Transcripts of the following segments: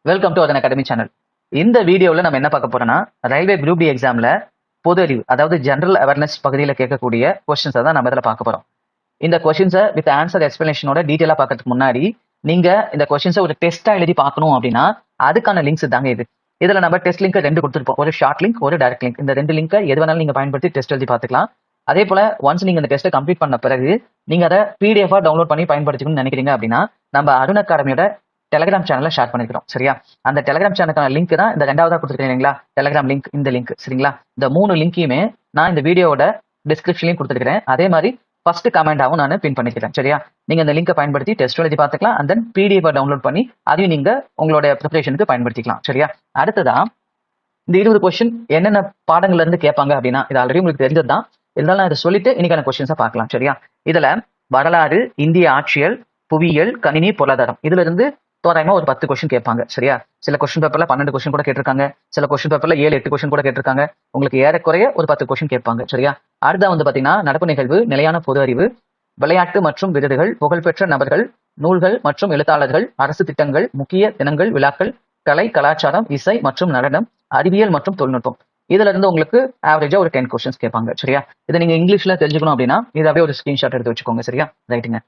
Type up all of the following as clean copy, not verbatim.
Welcome to அதன் academy channel. இந்த வீடியோவில் நம்ம என்ன பார்க்க போறோம்னா, ரயில்வே குரூப் டி எக்ஸாம்ல பொது அறிவு அதாவது ஜெனரல் அவேர்னஸ் பகுதியில் கேட்கக்கூடிய கொஸ்டின்ஸை தான் நம்ம இதில் பார்க்க போறோம். இந்த கொஸ்டின்ஸை வித் ஆன்சர் எக்ஸ்பிளனேஷனோட டீட்டெயிலாக பார்க்கறதுக்கு முன்னாடி நீங்க இந்த கொஸ்டின்ஸை ஒரு டெஸ்டா எழுதி பார்க்கணும் அப்படின்னா அதுக்கான லிங்க்ஸ் தாங்க இது. இதுல நம்ம டெஸ்ட் லிங்க் 2 கொடுத்துருப்போம், ஒரு ஷார்ட் லிங்க், ஒரு டைரக்ட் லிங்க். இந்த 2 லிங்கை எது வேணாலும் நீங்க பயன்படுத்தி டெஸ்ட் எழுதி பார்த்துக்கலாம். அதே போல ஒன்ஸ் நீங்க இந்த டெஸ்ட்டை கம்ப்ளீட் பண்ண பிறகு நீங்க அதை பிடிஎஃபா டவுன்லோட் பண்ணி பயன்படுத்திக்கணும்னு நினைக்கிறீங்க அப்படின்னா நம்ம அருண் அகாடமியோட டெலிகிராம் சேனல்ல ஷேர் பண்ணிக்கிறோம். சரியா? அந்த டெலிகிராம் சேனலுக்கான லிங்க் தான் இந்த 2வதா கொடுத்துருக்கேன் இல்லைங்களா, டெலிகிராம் லிங்க், இந்த லிங்க். சரிங்களா? இந்த 3 லிங்கையுமே நான் இந்த வீடியோவோட டிஸ்கிரிப்ஷன்லையும் கொடுத்துருக்கேன். அதே மாதிரி ஃபர்ஸ்ட் கமெண்டாவும் நான் பின் பண்ணிக்கிறேன். சரியா? நீங்க இந்த லிங்கை பயன்படுத்தி டெஸ்ட் எழுதி பார்த்துக்கலாம். அண்ட் தென் பிடிஎஃப் டவுன்லோட் பண்ணி அதையும் நீங்க உங்களோட ப்ரிப்பரேஷனுக்கு பயன்படுத்திக்கலாம். சரியா? அடுத்ததா இந்த 20 கொஸ்டின் என்னென்ன பாடங்கள்ல இருந்து கேட்பாங்க அப்படின்னா, இது ஆல்ரெடி உங்களுக்கு தெரிஞ்சது தான். இருந்தாலும் நான் இதை சொல்லிட்டு இன்னைக்கான கொஸ்டின்ஸை பார்க்கலாம். சரியா? இதுல வரலாறு, இந்திய ஆட்சியல், புவியியல், கணினி, பொருளாதாரம், இதுல இருந்து தோராயமா ஒரு 10 கொஸ்டின் கேட்பாங்க. சரியா? சில கொஸ்டின் பேப்பர்ல 12 கொஸ்டின் கூட கேட்டிருக்காங்க, சில கொஸ்டின் பேப்பர்ல 7-8 கொஸ்டின் கூட கேட்டிருக்காங்க. உங்களுக்கு ஏறக்குறைய ஒரு 10 கொஸ்டின் கேட்பாங்க. சரியா? அடுத்த வந்து பாத்தீங்கன்னா நடப்பு நிகழ்வு, நிலையான பொது அறிவு, விளையாட்டு மற்றும் விருதுகள், புகழ்பெற்ற நபர்கள், நூல்கள் மற்றும் எழுத்தாளர்கள், அரசு திட்டங்கள், முக்கிய தினங்கள், விழாக்கள், கலை, கலாச்சாரம், இசை மற்றும் நடனம், அறிவியல் மற்றும் தொழில்நுட்பம். இதுல இருந்து உங்களுக்கு ஆவரேஜா ஒரு 10 கொஸ்டின்ஸ் கேட்பாங்க. சரியா? இதை நீங்க இங்கிலீஷ்ல தெரிஞ்சுக்கணும் அப்படின்னா இதாவே ஒரு ஸ்கிரீன்ஷாட் எடுத்து வச்சுக்கோங்க. சரியா? ரைட்டுங்க.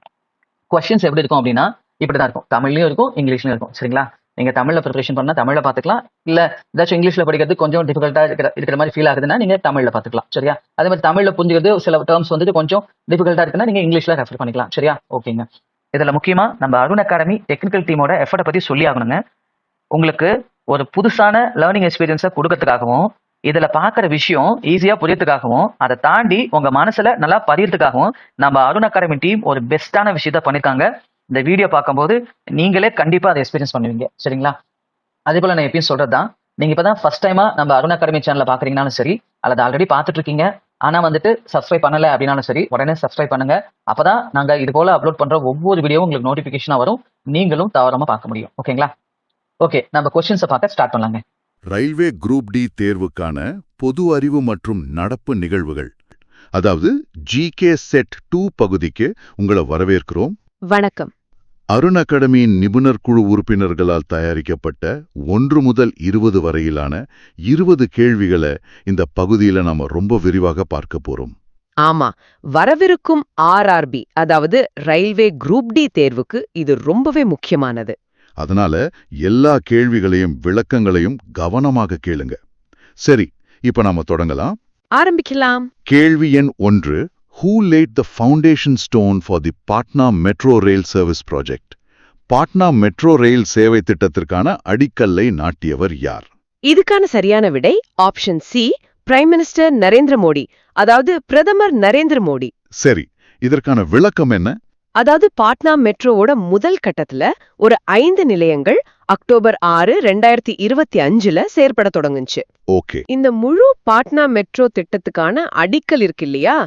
கொஸ்டின்ஸ் எப்படி இருக்கும் அப்படின்னா இப்படிதான் இருக்கும். தமிழ்லயும் இருக்கும், இங்கிலீஷ்லயும் இருக்கும். சரிங்களா? நீங்க தமிழ்ல ப்ரிப்பரேஷன் பண்ணா தமிழ்ல பாத்துக்கலாம். இல்ல ஏதாச்சும் இங்கிலீஷ்ல படிக்கிறது கொஞ்சம் டிஃபிகல்ட்டா இருக்கிற மாதிரி ஃபீல் ஆகுதுன்னா நீங்க தமிழ்ல பாத்துக்கலாம். சரியா? அதே மாதிரி தமிழ்ல புரிஞ்சுக்கிறது சில டேர்ம்ஸ் வந்துட்டு கொஞ்சம் டிஃபிகல்ட்டா இருக்குன்னா நீங்க இங்கிலீஷ்ல ரெஃபர் பண்ணிக்கலாம். சரியா? ஓகேங்க. இதுல முக்கியமா நம்ம அருண் அகாடமி டெக்னிக்கல் டீமோட எஃபர்ட்டை பத்தி சொல்லி ஆகணுங்க. உங்களுக்கு ஒரு புதுசான லேர்னிங் எக்ஸ்பீரியன்ஸை கொடுக்கறதுக்காகவும், இதுல பாக்குற விஷயம் ஈஸியா புரியறதுக்காகவும், அதை தாண்டி உங்க மனசுல நல்லா பதியறதுக்காகவும் நம்ம அருண் அகாடமி டீம் ஒரு பெஸ்டான விஷயத்த பண்ணிருக்காங்க. இந்த வீடியோ பார்க்கும்போது நீங்களே கண்டிப்பா அதை எக்ஸ்பீரியன்ஸ் பண்ணுவீங்க. சரிங்களா? அதே போல நான் எப்பயும் சொல்றதுதான், நீங்க இப்பதான் ஃபர்ஸ்ட் டைமா நம்ம அருண் அகாடமி சேனலை பாக்குறீங்கனாலும் சரி, அல்லது ஆல்ரெடி பார்த்துட்டு இருக்கீங்க ஆனா வந்துட்டு சப்ஸ்கிரைப் பண்ணல அப்படின்னாலும் சரி, உடனே சப்ஸ்கிரைப் பண்ணுங்க. அப்பதான் நாங்க இது போல அப்லோட் பண்ற ஒவ்வொரு வீடியோவும் உங்களுக்கு நோட்டிபிகேஷனா வரும், நீங்களும் தவறாம பார்க்க முடியும். ஓகேங்களா? ஓகே, நம்ம கொஸ்டின்ஸை பார்க்க ஸ்டார்ட் பண்ணலாங்க. ரயில்வே குரூப் டி தேர்வுக்கான பொது அறிவு மற்றும் நடப்பு நிகழ்வுகள், அதாவது ஜிகே செட் 2 பகுதிக்கு உங்களை வரவேற்கிறோம். வணக்கம். அருண் அகாடமியின் நிபுணர் குழு உறுப்பினர்களால் தயாரிக்கப்பட்ட 1 முதல் 20 வரையிலான 20 கேள்விகளை இந்த பகுதியில நாம ரொம்ப விரிவாக பார்க்க போறோம். ஆமா, வரவிருக்கும் ஆர்ஆர்பி அதாவது ரயில்வே குரூப் டி தேர்வுக்கு இது ரொம்பவே முக்கியமானது. அதனால எல்லா கேள்விகளையும் விளக்கங்களையும் கவனமாக கேளுங்க. சரி, இப்ப நாம தொடங்கலாம். ஆரம்பிக்கலாம். கேள்வி எண் 1. Who laid the foundation stone for the Patna Metro Rail Service project? Patna metro rail சேவை திட்டத்திற்கான அடிக்கல்லை நாட்டியவர் யார்? இதுக்கான சரியான விடை option C, prime minister Narendra Modi, அதாவது பிரதமர் நரேந்திர மோடி. சரி, இதற்கான விளக்கம் என்ன? அதாவது பாட்னா மெட்ரோவோட முதல் கட்டத்துல ஒரு 5 நிலையங்கள் அக்டோபர் 6, 2025 செயற்பட தொடங்குச்சு. ஓகே. இந்த முழு பாட்னா மெட்ரோ திட்டத்துக்கான அடிக்கல் இருக்கு இல்லையா,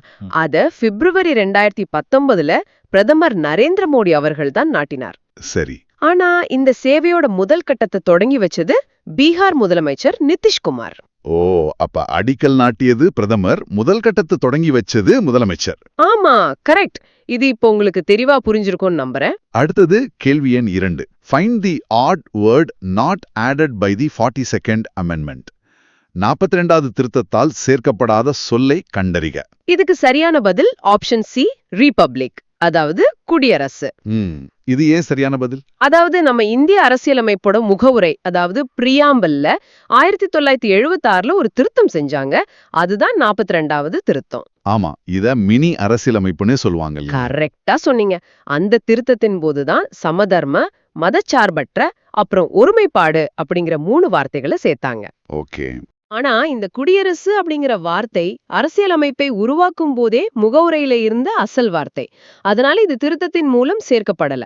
அத பிப்ரவரி 2019 பிரதமர் நரேந்திர மோடி அவர்கள் தான் நாட்டினார். சரி. ஆனா இந்த சேவையோட முதல் கட்டத்தை தொடங்கி வச்சது பீகார் முதலமைச்சர் நிதிஷ்குமார். ஓ, அப்ப அடிக்கல் நாட்டியது பிரதமர், முதல் கட்டத்தை தொடங்கி வச்சது முதலமைச்சர். ஆமா, கரெக்ட். இது இப்போ உங்களுக்கு தெளிவா புரிஞ்சிருக்கும்னு நம்புறேன். அடுத்தது கேள்வி எண் 2. Find the odd word not added by the 42nd amendment. 42வது திருத்தத்தால் சேர்க்கப்படாத சொல்லை கண்டறிக. இதுக்கு சரியான பதில் ஆப்ஷன் சி, ரிபப்ளிக், அதாவது குடியரசு. இது ஏன் சரியான பதில்? அதாவது நம்ம இந்திய அரசியலமைப்போட முகவுரை, அதாவது பிரியாம்பல்ல 1976 ஒரு திருத்தம் செஞ்சாங்க. அதுதான் 42வது திருத்தம். ஆமா, இத மினி அரசியலமைப்புன்னு சொல்லுவாங்க. கரெக்டா சொன்னீங்க. அந்த திருத்தத்தின் போதுதான் சமதர்ம, மதச்சார்பற்ற, அப்புறம் ஒருமைப்பாடு அப்படிங்கிற 3 வார்த்தைகளை சேர்த்தாங்க. ஓகே. ஆனா இந்த குடியரசு அப்படிங்கிற வார்த்தை அரசியலமைப்பை உருவாக்கும் போதே முகவுரையில இருந்த அசல் வார்த்தை. அதனால இது திருத்தத்தின் மூலம் சேர்க்கப்படல.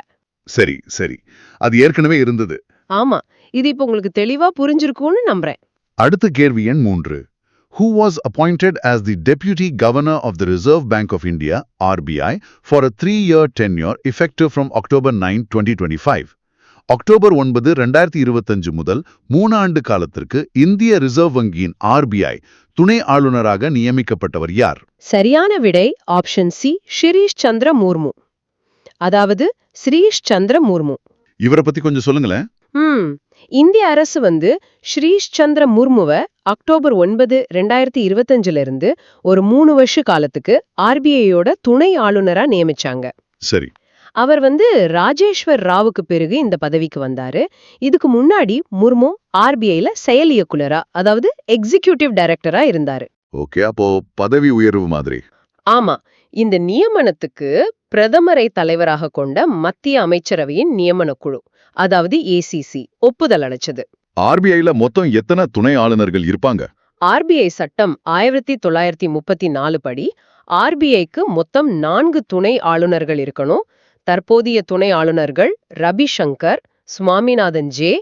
சரி சரி, அது ஏற்கனவே இருந்தது. ஆமா, இது இப்ப உங்களுக்கு தெளிவா புரிஞ்சிருக்கும்னு நம்புறேன். அடுத்த கேள்வி எண் 3. Who was appointed as the Deputy Governor of the Reserve Bank of India, RBI, for a 3-year tenure effective from October 9, 2025? October 9, 2025 முதல் 3 ஆண்டு காலத்திற்கு இந்திய ரிசர்வ் வங்கியின் RBI துணை ஆளுநராக நியமிக்கப்பட்டவர் யார்? சரியான விடை ஆப்ஷன் சி, ஷிரீஷ் சந்திர முர்மு, அதாவது ஸ்ரீஷ் சந்திர முர்மு. இவரை பத்தி கொஞ்சம் சொல்லுங்களேன். இந்திய அரசு ஸ்ரீஷ் சந்திர முர்முவை அக்டோபர் 9, 2025 இருந்து ஒரு 3 வருஷ காலத்துக்கு ஆர்பிஐயோட துணை ஆளுநரா நியமிச்சாங்க. சரி. அவர் ராஜேஸ்வர் ராவுக்கு பிறகு இந்த பதவிக்கு வந்தாரு. இதுக்கு முன்னாடி முர்மு ஆர்பிஐல செயல் இயக்குனரா, அதாவது எக்ஸிகியூட்டிவ் டைரக்டரா இருந்தாரு. ஓகே, அப்போ பதவி உயர்வு மாதிரி. ஆமா, இந்த நியமனத்துக்கு பிரதமரை தலைவராக கொண்ட மத்திய அமைச்சரவையின் நியமன குழு, அதாவது ஏசிசி, ஒப்புதல் அளிச்சது. ஆர்பிஐல மொத்தம் எத்தனை துணை ஆளுநர்கள் இருப்பாங்க? ஆர்பிஐ சட்டம் 1934 படி ஆர்பிஐக்கு மொத்தம் 4 துணை ஆளுநர்கள் இருக்கணும். தற்போதைய துணை ஆளுநர்கள் ரவிசங்கர், சுவாமிநாதன் ஜே,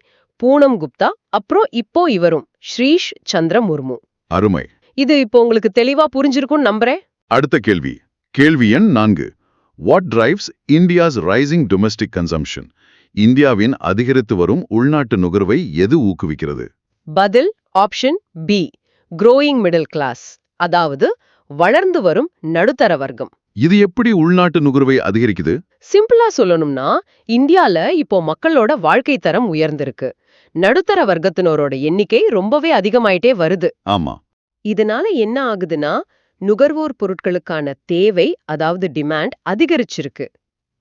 பூனம் குப்தா, அப்புறம் இப்போ இவரும் ஸ்ரீஷ் சந்திர முர்மு. அருமை. இது இப்போ உங்களுக்கு தெளிவா புரிஞ்சிருக்கும்னு நம்புறேன். அடுத்த கேள்வி. கேள்வி எண் 4. What drives India's rising domestic consumption? இந்தியாவின் அதிகரித்து வரும் உள்நாட்டு நுகர்வை எது ஊக்குவிக்கிறது? பதில் option B, growing middle class, அதாவது வளர்ந்து வரும் நடுத்தர வர்க்கம். இது எப்படி உள்நாட்டு நுகர்வை அதிகரிக்குது? சிம்பிளா சொல்லணும்னா, இந்தியால இப்போ மக்களோட வாழ்க்கை தரம் உயர்ந்திருக்கு. நடுத்தர வர்க்கத்தினரோட எண்ணிக்கை ரொம்பவே அதிகமாயிட்டே வருது. ஆமா. இதனால என்ன ஆகுதுன்னா, நுகர்வோர் பொருட்களுக்கான தேவை, அதாவது டிமாண்ட் அதிகரிச்சிருக்கு.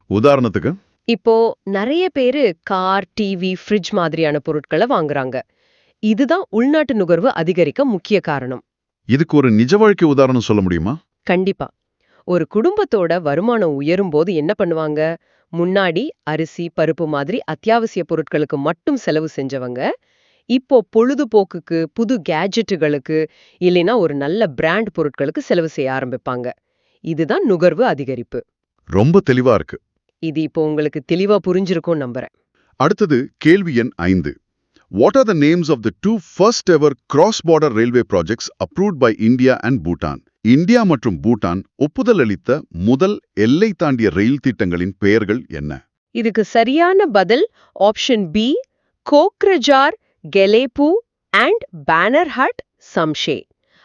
உதாரணத்துக்கு, இப்போ நிறைய பேரு கார், டிவி, ஃப்ரிட்ஜ் மாதிரியான பொருட்களை வாங்குறாங்க. இதுதான் உள்நாட்டு நுகர்வு அதிகரிக்க முக்கிய காரணம். இதுக்கு ஒரு நிஜ வாழ்க்கை உதாரணம் சொல்ல முடியுமா? கண்டிப்பா. ஒரு குடும்பத்தோட வருமானம் உயரும் போது என்ன பண்ணுவாங்க? முன்னாடி அரிசி, பருப்பு மாதிரி அத்தியாவசிய பொருட்களுக்கு மட்டும் செலவு செஞ்சவங்க இப்போ பொழுதுபோக்குக்கு, புது கேஜெட்டுகளுக்கு, இல்லைன்னா ஒரு நல்ல பிராண்ட் பொருட்களுக்கு செலவு செய்ய ஆரம்பிப்பாங்க. இதுதான் நுகர்வு அதிகரிப்பு. ரொம்ப தெளிவா இருக்கு. இது இப்போ உங்களுக்கு தெளிவா புரிஞ்சிருக்கும் நம்புறேன். அடுத்தது கேள்வி எண் 5. What are the names of the 2 first ever cross-border railway projects approved by India and Bhutan? India மற்றும் பூட்டான் ஒப்புதல் அளித்த முதல் எல்லை தாண்டிய ரயில் திட்டங்களின் பெயர்கள் என்ன? இதுக்கு சரியான பதில் ஆப்ஷன் பி, கோக்ரஜார் கெலேபு அண்ட் பேனர்ஹட் சம்ஷே.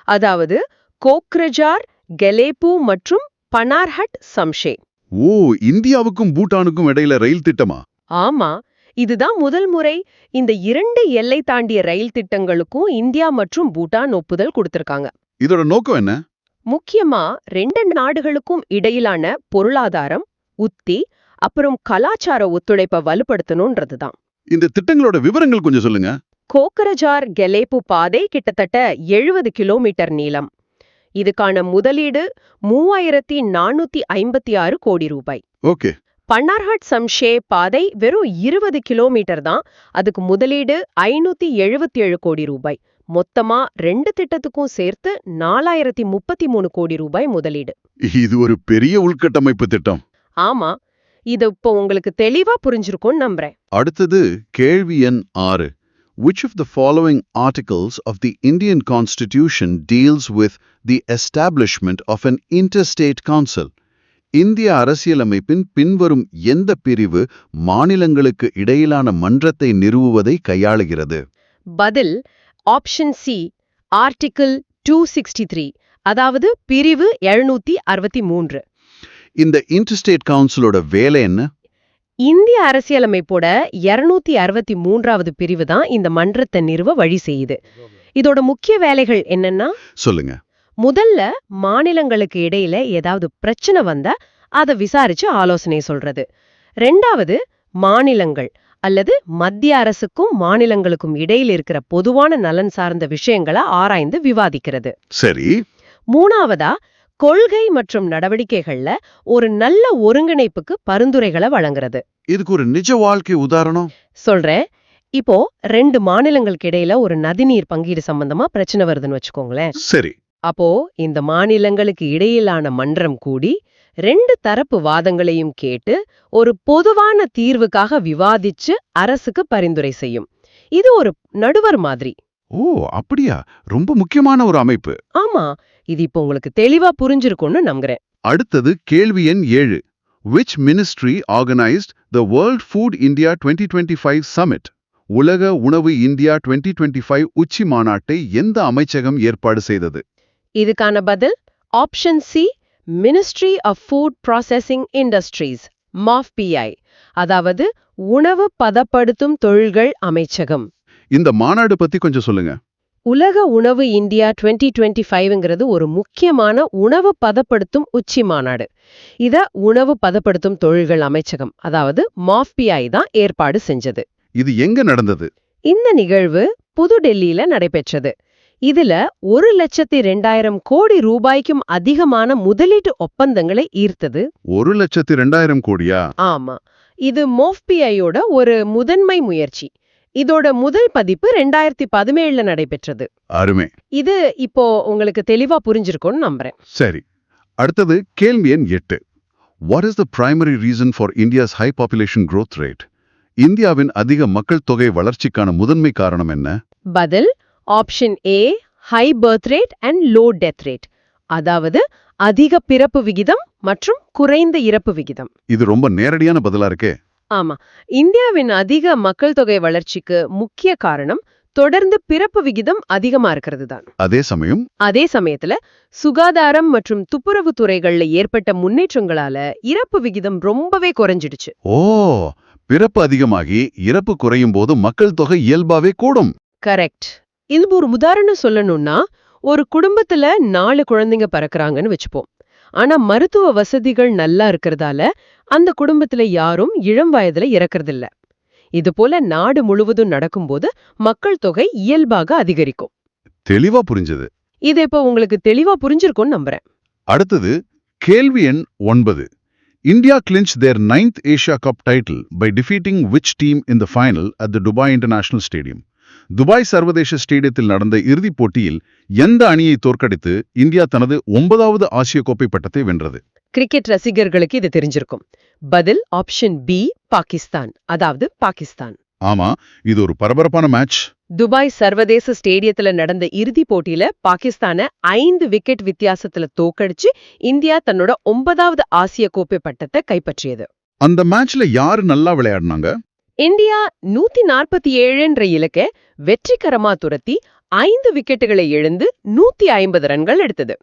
அதாவது கோக்ரஜார், கெலேபு மற்றும் பனார்ஹட் சம்ஷே. ஓ, இந்தியாவுக்கும் பூட்டானுக்கும் இடையில ரயில் திட்டமா? ஆமா, இதுதான் முதல் முறை. இந்த 2 எல்லை தாண்டிய ரயில் திட்டங்களுக்கும் இந்தியா மற்றும் பூட்டான் ஒப்புதல் கொடுத்திருக்காங்க. இதோட நோக்கம் என்ன? முக்கியமா 2 நாடுகளுக்கும் இடையிலான பொருளாதாரம், உத்தி, அப்புறம் கலாச்சார ஒத்துழைப்பை வலுப்படுத்தணும்ன்றதுதான். இந்த திட்டங்களோட விவரங்கள் கொஞ்சம் சொல்லுங்க. கோக்கரஜார் கெலேபு பாதை கிட்டத்தட்ட 70 கிலோமீட்டர் நீளம். இதுக்கான முதலீடு 3456 கோடி ரூபாய். ஓகே. பன்னார்ஹட் சம்ஷே பாதை வெறும் 20 கிலோமீட்டர் தான். அதுக்கு முதலீடு 577 கோடி ரூபாய். மொத்தமா 2 திட்டத்துக்கும் சேர்த்து 4033 கோடி ரூபாய் முதலீடு. இது ஒரு பெரிய உள்கட்டமைப்பு திட்டம். ஆமா, இது இப்போ உங்களுக்கு தெளிவா புரிஞ்சிருக்கும்னு நம்புறேன். அடுத்தது கேள்வி எண் 6. Which of the following articles of the Indian Constitution deals with the establishment of an interstate council? இந்திய அரசியலமைப்பின் பின்வரும் எந்த பிரிவு மாநிலங்களுக்கு இடையிலான மன்றத்தை நிறுவுவதை கையாளுகிறது? பதில் ஆப்ஷன் சி, ஆர்டிகிள் 263, அதாவது பிரிவு 763. இந்த இன்டர்ஸ்டேட் கவுன்சிலோட வேலை என்ன? இந்திய அரசியலமைப்போட 263வது பிரிவு தான் இந்த மன்றத்தை நிறுவ வழி செய்யுது. இதோட முக்கிய வேலைகள் என்னன்னா, சொல்லுங்க. முதல்ல மாநிலங்களுக்கு இடையில ஏதாவது பிரச்சனை வந்தா அதை விசாரிச்சு ஆலோசனை சொல்றது. 2வது, மாநிலங்கள் அல்லது மத்திய அரசுக்கும் மாநிலங்களுக்கும் இடையில் இருக்கிற பொதுவான நலன் சார்ந்த விஷயங்களை ஆராய்ந்து விவாதிக்கிறது. சரி. 3வதா, கொள்கை மற்றும் நடவடிக்கைகள்ல ஒரு நல்ல ஒருங்கிணைப்புக்கு பரிந்துரைகளை வழங்குறது. இதுக்கு ஒரு நிஜ வாழ்க்கை உதாரணம் சொல்றேன். இப்போ 2 மாநிலங்களுக்கு இடையில ஒரு நதிநீர் பங்கீடு சம்பந்தமா பிரச்சனை வருதுன்னு வச்சுக்கோங்களேன். சரி. அப்போ இந்த மாநிலங்களுக்கு இடையிலான மன்றம் கூடி 2 தரப்பு வாதங்களையும் கேட்டு ஒரு பொதுவான தீர்வுக்காக விவாதிச்சு அரசுக்கு பரிந்துரை செய்யும். இது ஒரு நடுவர் மாதிரி. ஓ, அப்படியா? ரொம்ப முக்கியமான ஒரு அமைப்பு. ஆமா, இது இப்போ உங்களுக்கு தெளிவா புரிஞ்சிருக்கும்னு நம்புறேன். அடுத்தது கேள்வி எண் 7. Which ministry organized the World Food India 2025 Summit? உலக உணவு இந்தியா 2025 உச்சி மாநாட்டை எந்த அமைச்சகம் ஏற்பாடு செய்தது? இதுக்கான பதில் option C, ministry of food processing industries, MOFPI. அதாவது உணவு பதப்படுத்தும் தொழில்கள் அமைச்சகம். இந்த மாநாடு பத்தி கொஞ்சம் சொல்லுங்க. உலக உணவு இந்தியா 2025ங்கிறது ஒரு முக்கியமான உணவு பதப்படுத்தும் உச்சி மாநாடு. இத உணவு பதப்படுத்தும் தொழில்கள் அமைச்சகம், அதாவது MOFPI தான் ஏற்பாடு செஞ்சது. இது எங்க நடந்தது? இந்த நிகழ்வு புதுடெல்லியில நடைபெற்றது. இதுல 1,02,000 கோடி ரூபாய்க்கும் அதிகமான முதலீட்டு ஒப்பந்தங்களை ஈர்த்தது. 1,02,000 கோடியா? ஆமா, இது MOFPIயோட ஒரு முதன்மை முயற்சி. இதோட முதல் பதிப்பு 2017ல நடைபெற்றது. அருமை. இது இப்போ உங்களுக்கு தெளிவா புரிஞ்சிருக்கும்னு நம்புறேன். சரி, அடுத்தது கேள்வி எண் 8. What is the primary reason for India's high population growth rate? இந்தியாவின் அதிக மக்கள் தொகை வளர்ச்சிக்கான முதன்மை காரணம் என்ன? பதில் option A, high birth rate and low death rate. அதாவது அதிக பிறப்பு விகிதம் மற்றும் குறைந்த இறப்பு விகிதம். இது ரொம்ப நேரடியான பதிலா இருக்கே. ஆமா, இந்தியாவின் அதிக மக்கள் தொகை வளர்ச்சிக்கு முக்கிய காரணம் தொடர்ந்து பிறப்பு விகிதம் அதிகமா இருக்கிறது தான். அதே சமயத்துல சுகாதாரம் மற்றும் துப்புரவு துறைகள்ல ஏற்பட்ட முன்னேற்றங்களால இறப்பு விகிதம் ரொம்பவே குறைஞ்சிடுச்சு. ஓ, பிறப்பு அதிகமாகி இறப்பு குறையும் போது மக்கள் தொகை இயல்பாவே கூடும். கரெக்ட். இது ஒரு உதாரணம் சொல்லணும்னா, ஒரு குடும்பத்துல 4 குழந்தைங்க பிறக்கறாங்கன்னு வச்சுப்போம். ஆனா மருத்துவ வசதிகள் நல்லா இருக்கிறதால அந்த குடும்பத்துல யாரும் இளம் வயதுல இறக்கறது இல்ல. இது போல நாடு முழுவதும் நடக்கும்போது மக்கள் தொகை இயல்பாக அதிகரிக்கும். தெளிவா புரிஞ்சது. இது இப்போ உங்களுக்கு தெளிவா புரிஞ்சிருக்கும்னு நம்புறேன். அடுத்தது கேள்வி எண் 9. India clinched their 9th Asia Cup title by defeating which team in the final at the Dubai International Stadium? Dubai சர்வதேச ஸ்டேடியத்தில் நடந்த இறுதிப் போட்டியில் எந்த அணியை தோற்கடித்து இந்தியா தனது 9வது ஆசிய கோப்பை பட்டத்தை வென்றது? கிரிக்கெட் ரசிகர்களுக்கு இது தெரிஞ்சிருக்கும். பதில் ஆப்ஷன் பி, பாகிஸ்தான். அதாவது பாகிஸ்தான். ஆமா, இது ஒரு பரபரப்பான மேட்ச். துபாய் சர்வதேச ஸ்டேடியத்துல நடந்த இறுதிப் போட்டியில பாகிஸ்தானை 5 விக்கெட் வித்தியாசத்துல தோக்கடிச்சு இந்தியா தன்னோட 9வது ஆசிய கோப்பை பட்டத்தை கைப்பற்றியது. அந்த மேட்ச்ல யாரு நல்லா விளையாடினாங்க? இந்தியா 147 இலக்கை வெற்றிகரமா துரத்தி 5 விக்கெட்டுகளை இழந்து 150 ரன்கள் எடுத்தது.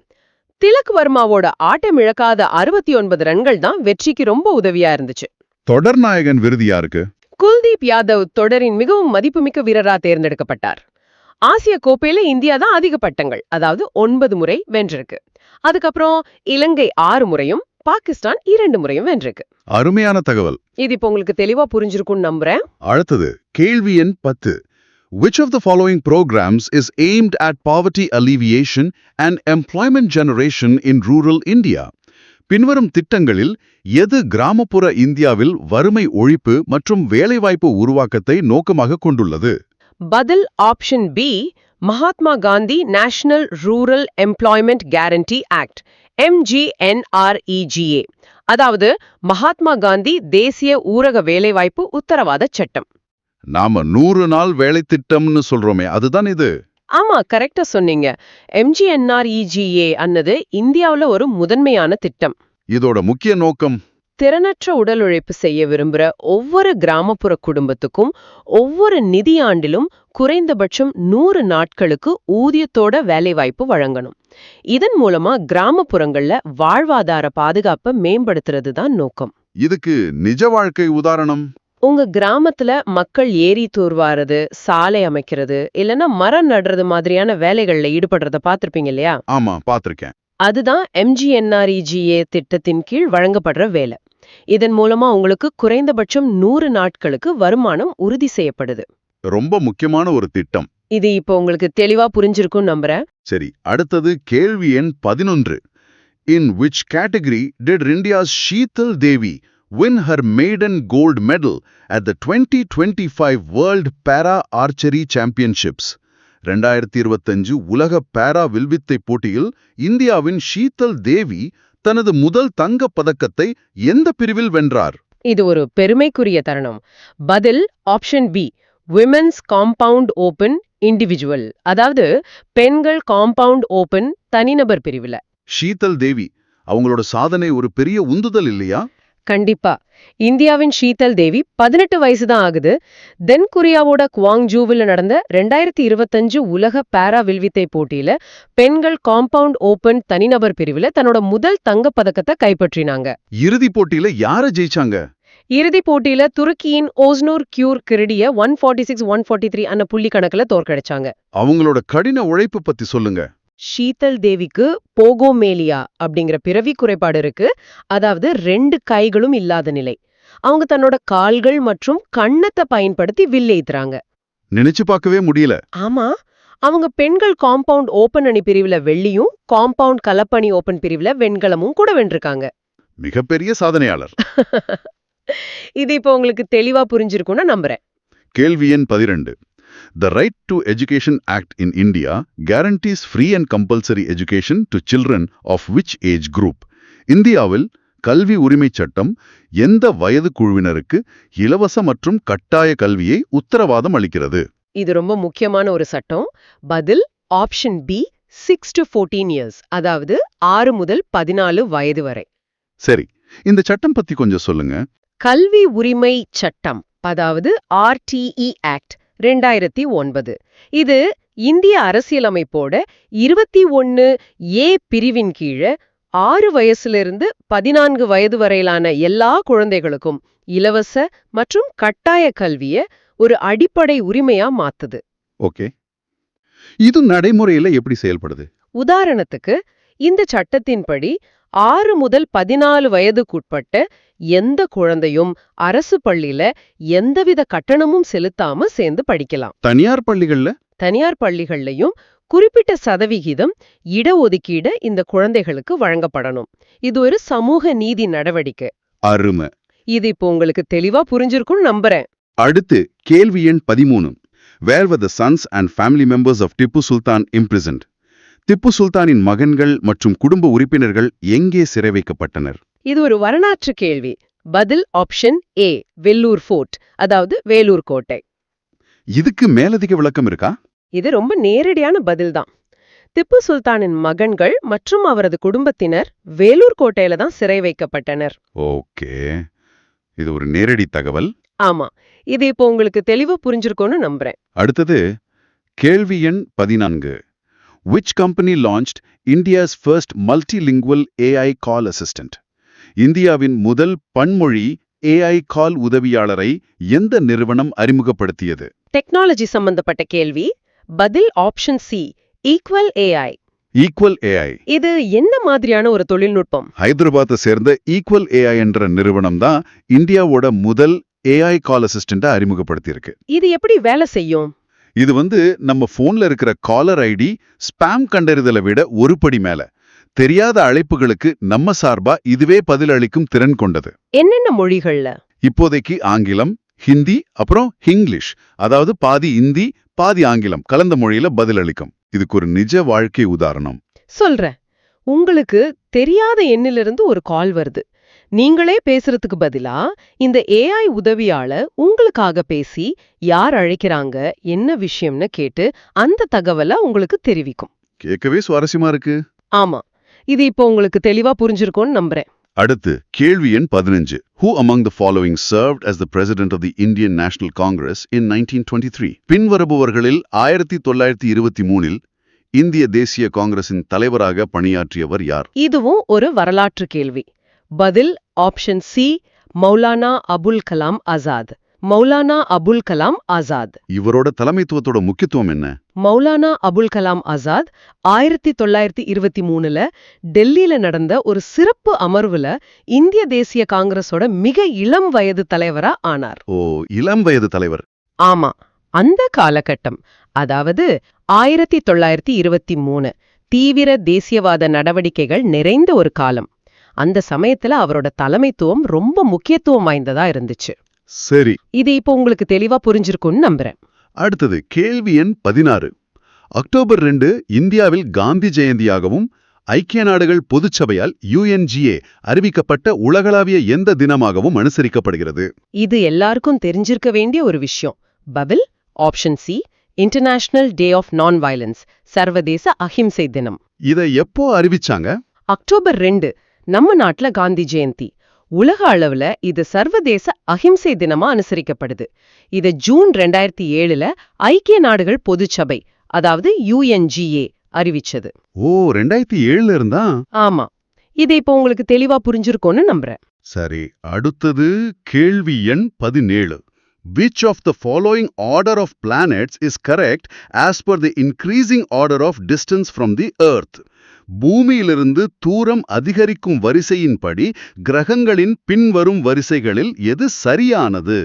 திலக் வர்மாவோட ஆட்டம் இழக்காத 69 ரன்கள் தான் வெற்றிக்கு ரொம்ப உதவியா இருந்துச்சு. தொடர் நாயகன் விருது யாருக்கு? குல்தீப் யாதவ் தொடரின் மிகவும் மதிப்புமிக்க வீரரா தேர்ந்தெடுக்கப்பட்டார். ஆசிய கோப்பையில இந்தியா தான் அதிக பட்டங்கள், அதாவது 9 முறை வென்றிருக்கு. அதுக்கப்புறம் இலங்கை 6 முறையும் பாகிஸ்தான் 2 முறையும் வென்றிருக்கு. அருமையான தகவல். இது இப்ப உங்களுக்கு தெளிவா புரிஞ்சிருக்கும்னு நம்புறேன். அடுத்தது கேள்வி எண் 10. Which of the following programs is aimed at poverty alleviation and employment generation in rural India? பின்வரும் திட்டங்களில் எது கிராமப்புற இந்தியாவில் வறுமை ஒழிப்பு மற்றும் வேலைவாய்ப்பு உருவாக்கத்தை நோக்கமாக கொண்டுள்ளது? பதில் option B, Mahatma Gandhi national rural employment guarantee act, MGNREGA. அதாவது மகாத்மா காந்தி தேசிய ஊரக வேலைவாய்ப்பு உத்தரவாத சட்டம். நாம 100 நாள் வேலை திட்டம்னு சொல்றோமே, அதுதான் இது. ஆமா, கரெக்டா சொன்னீங்க. MGNREGA அன்னது இந்தியாவுல ஒரு முதன்மையான திட்டம். இதோட முக்கிய நோக்கம் திறனற்ற உடல் உழைப்பு செய்ய விரும்புற ஒவ்வொரு கிராமப்புற குடும்பத்துக்கும் ஒவ்வொரு நிதியாண்டிலும் குறைந்தபட்சம் 100 நாட்களுக்கு ஊதியத்தோட வேலைவாய்ப்பு வழங்கணும். இதன் மூலமா கிராமப்புறங்கள்ல வாழ்வாதார பாதுகாப்பை மேம்படுத்துறது தான் நோக்கம். இதுக்கு நிஜ வாழ்க்கை உதாரணம்? உங்க கிராமத்துல மக்கள் ஏரி தூர்வாறது, சாலை அமைக்கிறது, இல்லனா மரம் நடுறது மாதிரியான வேலைகள்ல ஈடுபடுறத பாத்திருப்பீங்க இல்லையா? ஆமா, பாத்திருக்கேன். அதுதான் MGNREGA திட்டத்தின் கீழ் வழங்கப்படுற வேலை. இதன் மூலமா உங்களுக்கு குறைந்தபட்சம் 100 நாட்களுக்கு வருமானம் உறுதி செய்யப்படுது. ரொம்ப முக்கியமான ஒரு திட்டம். இது இப்போ உங்களுக்கு தெளிவா புரிஞ்சிருக்கும் நம்புறேன். சரி, அடுத்தது கேள்வி எண் 11. In which category did India's Sheetal Devi win her maiden gold medal at the 2025 World Para Archery Championships? 2025 உலக பாரா வில்வித்தை போட்டியில் இந்தியாவின் ஷீதல் தேவி தனது முதல் தங்கப் பதக்கத்தை எந்த பிரிவில் வென்றார்? இது ஒரு பெருமைக்குரிய தருணம். பதில் option B, women's compound open individual. அதாவது பெண்கள் காம்பவுண்ட் ஓபன் தனிநபர் பிரிவுல. ஷீதல் தேவி அவங்களோட சாதனை ஒரு பெரிய உந்துதல் இல்லையா? கண்டிப்பா. இந்தியாவின் ஷீதல் தேவி 18 வயசு தான் ஆகுது. தென் கொரியாவோட குவாங்ஜூவில் நடந்த 2025 உலக பாரா வில்வித்தை போட்டியில பெண்கள் காம்பவுண்ட் ஓபன் தனிநபர் பிரிவுல தன்னோட முதல் தங்கப் பதக்கத்தை கைப்பற்றினாங்க. இறுதி போட்டியில யார ஜெயிச்சாங்க? இறுதிப் போட்டியில துருக்கியின் ஓஸ்னூர் கியூர் கிரிடிய 146-143 அன்ன புள்ளி கணக்குல தோற்கடிச்சாங்க. அவங்களோட கடின உழைப்பு பத்தி சொல்லுங்க. ஷீதல் தேவிக்கு போகோமேலியா அப்படிங்கிற பிறவி குறைபாடு இருக்கு. அதாவது 2 கைகளும் இல்லாத நிலை. அவங்க தன்னோட கால்கள் மற்றும் கண்ணத்தை பயன்படுத்தி வில் ஏத்துறாங்க. நினைச்சு பார்க்கவே முடியல. ஆமா, அவங்க பெண்கள் காம்பவுண்ட் ஓபன் அணி பிரிவுல வெள்ளியும் காம்பவுண்ட் கலப்பணி ஓபன் பிரிவுல வெண்கலமும் கூட வென்றிருக்காங்க. மிகப்பெரிய சாதனையாளர். இது இப்போ உங்களுக்கு தெளிவா புரிஞ்சிருக்கும்னு நம்புறேன். கேள்வி எண் 12. The Right to Education Act in India guarantees free and compulsory education to children of which age group? இந்தியாவில் கல்வி உரிமைச் சட்டம் எந்த வயது குழுவினருக்கு இலவச மற்றும் கட்டாய கல்வியை உத்தரவாதம் அளிக்கிறது? இது ரொம்ப முக்கியமான ஒரு சட்டம். பதில் ஆப்ஷன் பி, 6 to 14 years, அதாவது 6 முதல் 14 வயது வரை. சரி, இந்த சட்டம் பத்தி கொஞ்சம் சொல்லுங்க. கல்வி உரிமை சட்டம், அதாவது RTE ஆக்ட் 2009. இது இந்திய அரசியலமைப்போட 21A பிரிவின் கீழே 6 வயசிலிருந்து 14 வயது வரையிலான எல்லா குழந்தைகளுக்கும் இலவச மற்றும் கட்டாய கல்வியை ஒரு அடிப்படை உரிமையா மாத்துது. ஓகே, இது நடைமுறையில எப்படி செயல்படுது? உதாரணத்துக்கு, இந்த சட்டத்தின்படி 6 முதல் 14 வயதுக்குட்பட்ட எந்த குழந்தையும் அரசு பள்ளியில எந்தவித கட்டணமும் செலுத்தாம சேர்ந்து படிக்கலாம். தனியார் பள்ளிகள்ல? தனியார் பள்ளிகள்லயும் குறிப்பிட்ட சதவிகிதம் இடஒதுக்கீடு இந்த குழந்தைகளுக்கு வழங்கப்படணும். இது ஒரு சமூக நீதி நடவடிக்கை. அருமை. இது இப்போ உங்களுக்கு தெளிவா புரிஞ்சிருக்கும்னு நம்புறேன். அடுத்து கேள்வி எண் 13. Where were the sons and family members of Tipu Sultan imprisoned? Tipu சுல்தானின் மகன்கள் மற்றும் குடும்ப உறுப்பினர்கள் எங்கே சிறை வைக்கப்பட்டனர்? இது ஒரு வரலாற்று கேள்வி. பதில் ஆப்ஷன் ஏ, வெல்லூர் ஃபோர்ட், அதாவது வேலூர் கோட்டை. இதுக்கு மேலதிக விளக்கம் இருக்கா? இது ரொம்ப நேரடியான பதில்தான். திப்பு சுல்தானின் மகன்கள் மற்றும் அவரது குடும்பத்தினர் வேலூர் கோட்டையில தான் சிறை வைக்கப்பட்டனர். ஓகே, இது ஒரு நேரடி தகவல். ஆமா, இது இப்போ உங்களுக்கு தெளிவா புரிஞ்சிருக்கும்னு நம்புறேன். அடுத்தது கேள்வி எண் 14. Which company launched India's first multilingual AI call assistant? இந்தியாவின் முதல் பன்மொழி AI கால் உதவியாளரை எந்த நிறுவனம் அறிமுகப்படுத்தியது? டெக்னாலஜி சம்பந்தப்பட்ட கேள்வி. பதில் option C, equal AI. Equal AI. இது என்ன மாதிரியான ஒரு தொழில்நுட்பம்? ஹைதராபாத்தை சேர்ந்த ஈக்குவல் AI என்ற நிறுவனம் தான் இந்தியாவோட முதல் AI கால் அசிஸ்டண்ட்டை அறிமுகப்படுத்தியிருக்கு. இது எப்படி வேலை செய்யும்? இது நம்ம போன்ல இருக்கிற காலர் ஐடி ஸ்பாம் கண்டறிதலை விட ஒரு படி மேல. தெரியாத அழைப்புகளுக்கு நம்ம சார்பா இதுவே பதில் அளிக்கும் திறன் கொண்டது. என்னென்ன மொழிகள்ல? இப்போதைக்கு ஆங்கிலம், ஹிந்தி, அப்புறம் இங்கிலீஷ், அதாவது பாதி இந்தி பாதி ஆங்கிலம் கலந்த மொழியில பதில் அளிக்கும். இதுக்கு ஒரு நிஜ வாழ்க்கை உதாரணம் சொல்றேன். உங்களுக்கு தெரியாத எண்ணிலிருந்து ஒரு கால் வருது. நீங்களே பேசுறதுக்கு பதிலா இந்த AI உதவியாளர் உங்களுக்காக பேசி யார் அழைக்கிறாங்க, என்ன விஷயம்னு கேட்டு அந்த தகவலை உங்களுக்கு தெரிவிக்கும். கேட்கவே சுவாரஸ்யமா இருக்கு. ஆமா, இது இப்போ உங்களுக்கு தெளிவா புரிஞ்சிருக்கும்னு நம்புறேன். அடுத்து கேள்வி எண் 15. Who among the following served as the president of the Indian National Congress in 1923? பின்வருபவர்களில் 1923 இந்திய தேசிய காங்கிரசின் தலைவராக பணியாற்றியவர் யார்? இதுவும் ஒரு வரலாற்று கேள்வி. பதில் ஆப்ஷன் சி, மௌலானா அபுல் கலாம் ஆசாத். மௌலானா அபுல் கலாம் ஆசாத். இவரோட தலைமைத்துவத்தோட முக்கியத்துவம் என்ன? மௌலானா அபுல் கலாம் ஆசாத் 1923 டெல்லியில நடந்த ஒரு சிறப்பு அமர்வுல இந்திய தேசிய காங்கிரஸோட மிக இளம் வயது தலைவரா ஆனார். ஓ, இளம் வயது தலைவர். ஆமா, அந்த காலகட்டம், அதாவது 1923 தீவிர தேசியவாத நடவடிக்கைகள் நிறைந்த ஒரு காலம். அந்த சமயத்துல அவரோட தலைமைத்துவம் ரொம்ப முக்கியத்துவம் வாய்ந்ததா இருந்துச்சு. சரி, இது இப்போ உங்களுக்கு தெளிவா புரிஞ்சிருக்கும்னு நம்புறேன். அடுத்தது கேள்வி எண் 16. அக்டோபர் 2 இந்தியாவில் காந்தி ஜெயந்தியாகவும் ஐக்கிய நாடுகள் பொதுச்சபையால் UNGA அறிவிக்கப்பட்ட உலகளாவிய எந்த தினமாகவும் அனுசரிக்கப்படுகிறது? இது எல்லாருக்கும் தெரிஞ்சிருக்க வேண்டிய ஒரு விஷயம். பதில் option C, international day of non violence, சர்வதேச அஹிம்சை தினம். இதை எப்போ அறிவிச்சாங்க? அக்டோபர் 2 நம்ம நாட்டுல காந்தி ஜெயந்தி. உலக அளவுல இது சர்வதேச அஹிம்சை தினமா அனுசரிக்கப்படுது. இது ஜூன் 2007 ஐக்கிய நாடுகள் பொதுச்சபை, அதாவது UNGA அறிவிச்சது. ஓ, 2007 இருந்தா? ஆமா, இது இப்போ உங்களுக்கு தெளிவா புரிஞ்சிருக்கும்னு நம்புறேன். சரி, அடுத்தது கேள்வி எண் 17. Which of the following order of planets is correct as per the increasing order of distance from the Earth? பூமியிலிருந்து தூரம் அதிகரிக்கும் வரிசையின்படி கிரகங்களின் பின்வரும் வரிசைகளில் எது சரியானது?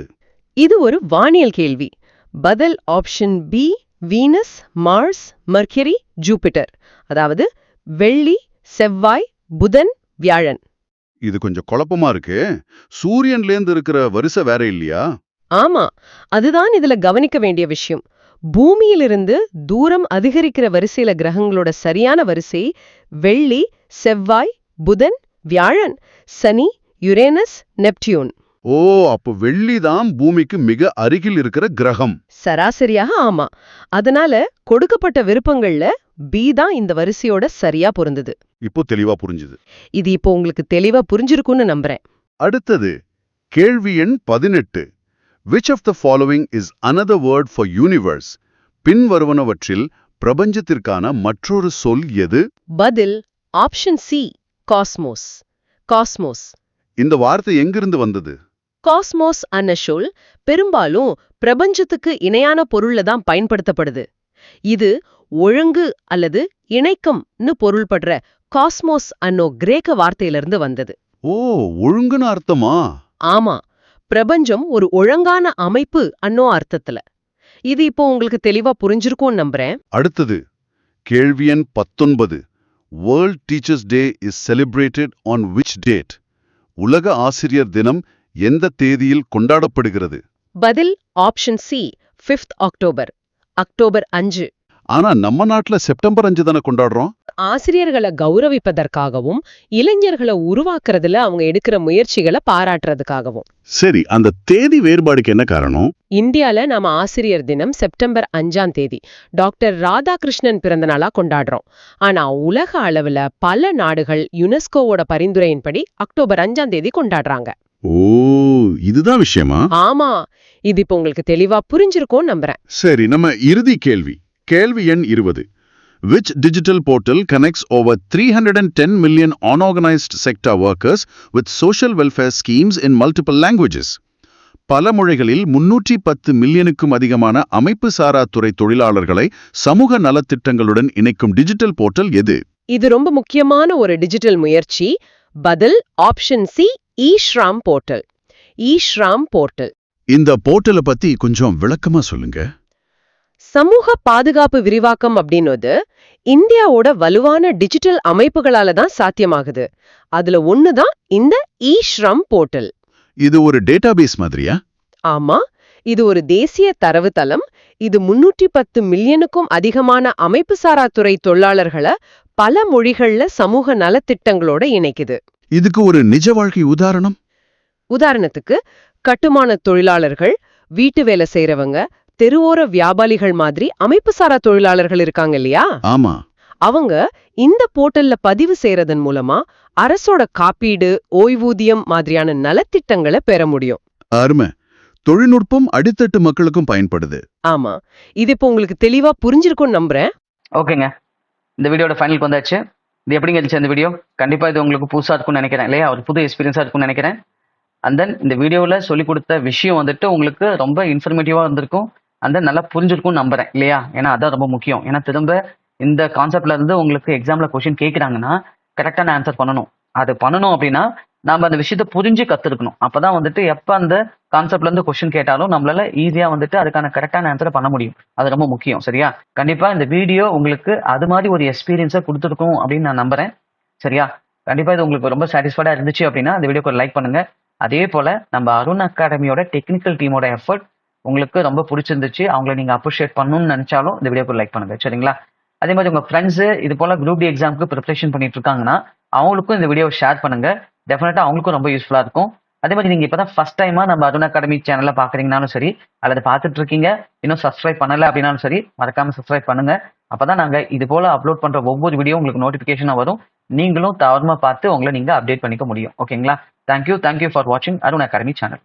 இது ஒரு வானியல் கேள்வி. பதில் option B, Venus, Mars, Mercury, Jupiter. அதாவது வெள்ளி, செவ்வாய், புதன், வியாழன். இது கொஞ்சம் குழப்பமா இருக்கு. சூரியன்லேருந்து இருக்கிற வரிசை வேற இல்லையா? ஆமா, அதுதான் இதுல கவனிக்க வேண்டிய விஷயம். பூமியிலிருந்து தூரம் அதிகரிக்கிற வரிசையில கிரகங்களோட சரியான வரிசை வெள்ளி, செவ்வாய், புதன், வியாழன், சனி, யுரேனஸ், நெப்டியூன். ஓ, அப்போ வெள்ளிதான் பூமிக்கு மிக அருகில் இருக்கிற கிரகம். சராசரியாக ஆமா. அதனால கொடுக்கப்பட்ட விருப்பங்கள்ல பி தான் இந்த வரிசையோட சரியா பொருந்தது. இப்போ தெளிவா புரிஞ்சுது. இது இப்போ உங்களுக்கு தெளிவா புரிஞ்சிருக்கும்னு நம்புறேன். அடுத்தது கேள்வி எண் 18. Which of the following is another word for universe? பின்வருவனவற்றில் பிரபஞ்சத்திற்கான மற்றொரு சொல் எது? பதில் ஆப்ஷன் சி, காஸ்மோஸ். காஸ்மோஸ். இந்த வார்த்தை எங்கிருந்து வந்தது? காஸ்மோஸ் அன்ன சொல் பெரும்பாலும் பிரபஞ்சத்துக்கு இணையான பொருள்ல தான் பயன்படுத்தப்படுது. இது ஒழுங்கு அல்லது இணைக்கம்னு பொருள்படுற காஸ்மோஸ் அன்னோ கிரேக்க வார்த்தையிலிருந்து வந்தது. ஓ, ஒழுங்குன்னு அர்த்தமா? ஆமா, பிரபஞ்சம் ஒரு ஒழுங்கான அமைப்பு அன்னோ அர்த்தத்துல. இது இப்போ உங்களுக்கு தெளிவா புரிஞ்சிருக்கும்னு நம்புறேன். அடுத்தது கேள்வி எண் 19. World Teachers Day is celebrated on which date? உலக ஆசிரியர் தினம் எந்த தேதியில் கொண்டாடப்படுகிறது? பதில் option C, 5th October. October 5. ஆனா நம்ம நாட்டுல செப்டம்பர் 5 தானே கொண்டாடுறோம். ஆசிரியர்களை கௌரவிப்பதற்காகவும் இளைஞர்களை உருவாக்குறதுல அவங்க எடுக்கிற முயற்சிகளை பாராட்டுறதுக்காகவும். சரி, அந்த தேதி வேறுபாடுக்கு என்ன காரணம்? இந்தியால நாம ஆசிரியர் தினம் செப்டம்பர் 5ஆம் தேதி டாக்டர் ராதாகிருஷ்ணன் பிறந்த நாளா கொண்டாடுறோம். ஆனா உலக அளவுல பல நாடுகள் யுனெஸ்கோவோட பரிந்துரையின்படி அக்டோபர் 5ஆம் தேதி கொண்டாடுறாங்க. ஓ, இதுதான் விஷயமா? ஆமா, இது இப்ப உங்களுக்கு தெளிவா புரிஞ்சிருக்கும் நம்புறேன். சரி, நம்ம இறுதி கேள்வி. கேள்வி எண் 20. Which digital portal connects over 310 million unorganized sector workers with social welfare schemes in multiple languages? பல மொழிகளில் 310 மில்லியனுக்கும் அதிகமான அமைப்பு சாரா துறை தொழிலாளர்களை சமூக நலத்திட்டங்களுடன் இணைக்கும் டிஜிட்டல் போர்ட்டல் எது? இது ரொம்ப முக்கியமான ஒரு டிஜிட்டல் முயற்சி. பதில் ஆப்ஷன் சி, இ-ஷ்ராம் போர்ட்டல். இ-ஷ்ராம் போர்ட்டல். இந்த போர்ட்டலை பத்தி கொஞ்சம் விளக்கமா சொல்லுங்க. சமூக பாதுகாப்பு விரிவாக்கம் அப்படின்னுது இந்தியாவோட வலுவான டிஜிட்டல் அமைப்புகளால தான் சாத்தியமாகுது. அதுல ஒண்ணுதான் இந்த இ-ஷ்ரம் போர்ட்டல். இது ஒரு டேட்டாபேஸ் மாதிரியா? ஆமா, இது ஒரு தேசிய தரவுத்தளம். இது 310 மில்லியனுக்கும் அதிகமான அமைப்பு சாரா துறை தொழிலாளர்களை பல மொழிகள்ல சமூக நலத்திட்டங்களோட இணைக்குது. இதுக்கு ஒரு நிஜ வாழ்க்கை உதாரணம்? உதாரணத்துக்கு கட்டுமான தொழிலாளர்கள், வீட்டு வேலை செய்யறவங்க, தெருவோர வியாபாரிகள் மாதிரி அமைப்பு சாரா தொழிலாளர்கள் இருக்காங்க இல்லையா? ஆமா. அவங்க இந்த போர்ட்டல்ல பதிவு செய்யறதன் மூலமா அரசோட காப்பீடு, ஓய்வூதியம் மாதிரியான நலத்திட்டங்களை பெற முடியும். அருமை. தொழில்நுட்பம் அடித்தட்டு மக்களுக்கும் பயன்படுது. ஆமா, இது இப்போ உங்களுக்கு தெளிவா புரிஞ்சிருக்கும்னு நம்புறேன். ஓகேங்க, இந்த வீடியோட ஃபைனலுக்கு வந்தாச்சு. இது எப்படிங்க இருந்துச்சு இந்த வீடியோ? கண்டிப்பா இது உங்களுக்கு புதுசா இருக்கும்னு நினைக்கிறேன் இல்லையா? ஒரு புது எக்ஸ்பீரியன்ஸா இருக்கும்னு நினைக்கிறேன். அண்ட் தென் இந்த வீடியோவில் சொல்லி கொடுத்த விஷயம் வந்துட்டு உங்களுக்கு ரொம்ப இன்ஃபர்மேட்டிவா இருந்திருக்கும். அந்த நல்லா புரிஞ்சிருக்கும்னு நம்புறேன் இல்லையா? ஏன்னா அதான் ரொம்ப முக்கியம். ஏன்னா திரும்ப இந்த கான்செப்ட்ல இருந்து உங்களுக்கு எக்ஸாம்ல கொஸ்டின் கேட்குறாங்கன்னா கரெக்டான ஆன்சர் பண்ணணும். அது பண்ணணும் அப்படின்னா நம்ம அந்த விஷயத்தை புரிஞ்சு கத்துருக்கணும். அப்பதான் வந்துட்டு எப்ப அந்த கான்செப்ட்ல இருந்து கொஸ்டின் கேட்டாலும் நம்மளால ஈஸியா வந்துட்டு அதுக்கான கரெக்டான ஆன்சரை பண்ண முடியும். அது ரொம்ப முக்கியம். சரியா? கண்டிப்பா இந்த வீடியோ உங்களுக்கு அது மாதிரி ஒரு எக்ஸ்பீரியன்ஸை கொடுத்துருக்கும் அப்படின்னு நான் நம்புறேன். சரியா? கண்டிப்பா இது உங்களுக்கு ரொம்ப சாட்டிஸ்ஃபைடா இருந்துச்சு அப்படின்னா இந்த வீடியோக்கு லைக் பண்ணுங்க. அதே போல நம்ம அருண் அகாடமியோட டெக்னிக்கல் டீமோட எஃபர்ட் உங்களுக்கு ரொம்ப பிடிச்சிருந்துச்சு, அவங்களை நீங்க அப்ரிஷியேட் பண்ணணும்னு நினைச்சாலும் இந்த வீடியோக்கு லைக் பண்ணுங்க. சரிங்களா? அதே மாதிரி உங்க ஃப்ரெண்ட்ஸ் இது போல குரூப் டி எக்ஸாமுக்கு ப்ரிப்பரேஷன் பண்ணிட்டு இருக்காங்கன்னா அவங்களுக்கும் இந்த வீடியோவை ஷேர் பண்ணுங்க. டெஃபினட்டா அவங்களுக்கும் ரொம்ப யூஸ்ஃபுல்லா இருக்கும். அதே மாதிரி நீங்க இப்பதான் ஃபர்ஸ்ட் டைமா நம்ம அருண் அகாடமி சேனல்ல பாக்குறீங்கனாலும் சரி, அல்லது பார்த்துட்டு இருக்கீங்க இன்னும் சப்ஸ்கிரைப் பண்ணல அப்படின்னாலும் சரி, மறக்காம சப்ஸ்கிரைப் பண்ணுங்க. அப்பதான் நாங்க இது போல அப்லோட் பண்ற ஒவ்வொரு வீடியோ உங்களுக்கு நோட்டிபிகேஷனா வரும். நீங்களும் தவறுமா பார்த்து உங்களை நீங்க அப்டேட் பண்ணிக்க முடியும். ஓகேங்களா? தேங்க்யூ ஃபார் வாட்சிங் அருண் அகாடமி சேனல்.